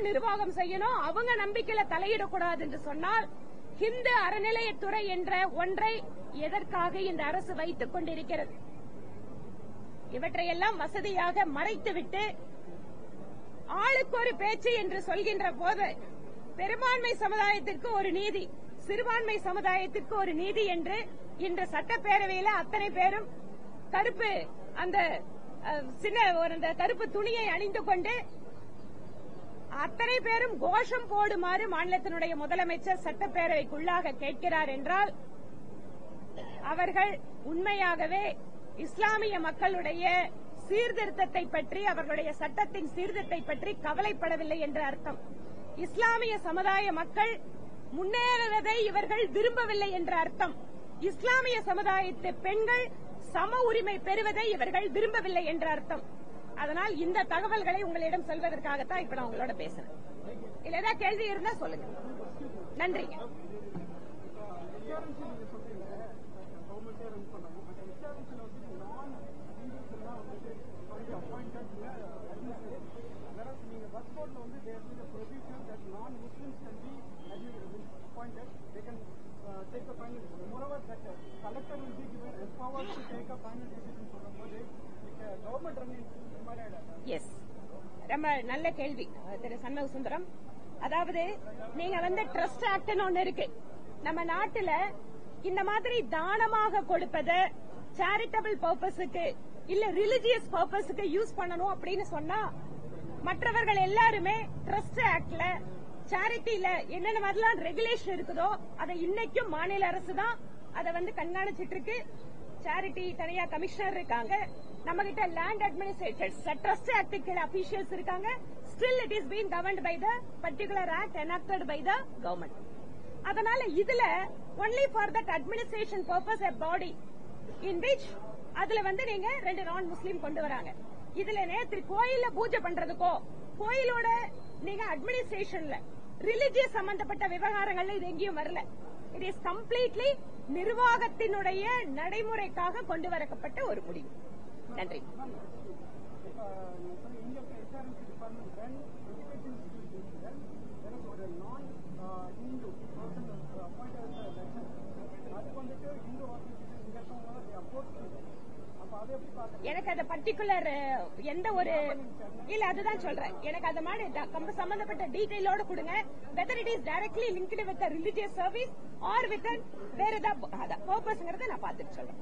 நிர்வாகம் செய்யணும், அவங்க நம்பிக்கையில தலையிடக்கூடாது என்று சொன்னால் இந்து அறநிலையத்துறை என்ற ஒன்றை எதற்காக இந்த அரசு வைத்துக் கொண்டிருக்கிறது? இவற்றையெல்லாம் வசதியாக மறைத்துவிட்டு ஆளுக்கு ஒரு பேச்சு என்று சொல்கின்ற போது பெரும்பான்மை சமுதாயத்திற்கு ஒரு நீதி, சிறுபான்மை சமுதாயத்திற்கு ஒரு நீதி என்று இன்று சட்டப்பேரவையில் அத்தனை பேரும் கருப்பு அந்த சின்ன கருப்பு துணியை அணிந்து கொண்டு அத்தனை பேரும் கோஷம் போடுமாறு மாநிலத்தினுடைய முதலமைச்சர் சட்டப்பேரவைக்குள்ளாக கேட்கிறார் என்றால் அவர்கள் உண்மையாகவே இஸ்லாமிய மக்களுடைய சீர்திருத்தத்தை பற்றி, அவர்களுடைய சட்டத்தின் சீர்திருத்தத்தை பற்றி கவலைப்படவில்லை என்ற அர்த்தம். இஸ்லாமிய சமுதாய மக்கள் முன்னேறுவதை இவர்கள் விரும்பவில்லை என்ற அர்த்தம். இஸ்லாமிய சமுதாயத்து பெண்கள் சம உரிமை பெறுவதை இவர்கள் விரும்பவில்லை என்ற அர்த்தம். அதனால் இந்த தகவல்களை உங்களிடம் சொல்வதற்காகத்தான் இப்ப நான் உங்களோட பேசுறேன். இல்ல ஏதாவது கேள்வி இருந்தா சொல்லுங்க. நன்றிங்க. எஸ், ரொம்ப நல்ல கேள்வி திரு சண்முக சுந்தரம். அதாவது நீங்க ட்ரஸ்ட் ஆக்ட் ஒன்னு இருக்கு நம்ம நாட்டுல. இந்த மாதிரி தானமாக கொடுப்பதை சேரிட்டபிள் பர்பஸுக்கு இல்ல ரிலிஜியஸ் பர்பஸுக்கு யூஸ் பண்ணணும் அப்படின்னு சொன்னா மற்றவர்கள் எல்லாருமே ட்ரஸ்ட் ஆக்ட்ல சேரிட்டில என்னென்ன மாதிரிலாம் ரெகுலேஷன் இருக்குதோ அதை இன்னைக்கும் மாநில அரசு தான் அதை கண்காணிச்சிட்டு இருக்கு. சேரிட்டி தனியா கமிஷனர் இருக்காங்க, நம்ம கிட்ட லேண்ட் அட்மினிஸ்ட்ரேட்டர்ஸ் ட்ரஸ்ட் ஆக்ட் கீழ அபிஷியல்ஸ் இருக்காங்க. Still it is being governed by the particular act enacted by the government. அதனால இதுல only for that administration purpose a body in which அதுல நீங்க 2 நான் முஸ்லீம் கொண்டு வராங்க. இதுல நேற்று கோயில்ல பூஜை பண்றதுக்கோ கோயிலோட நீங்க அட்மினிஸ்ட்ரேஷன்ல ரிலிஜியஸ் சம்பந்தப்பட்ட விவகாரங்கள்ல இது எங்கேயும் வரல. இட் இஸ் கம்ப்ளீட்லி நிர்வாகத்தினுடைய நடைமுறைக்காக கொண்டு வரப்பட்ட ஒரு முடிவு. நன்றி. எனக்கு அது பர்டிகுலர் எந்த ஒரு இல்ல அதுதான் சொல்றேன். எனக்கு அது மாதிரி சம்பந்தப்பட்ட டீடைலோட கொடுங்க. Whether it is directly linked with religious service or with வேற ஏதாவது பர்பஸ்ங்கிறத நான் பார்த்துட்டு சொல்றேன்.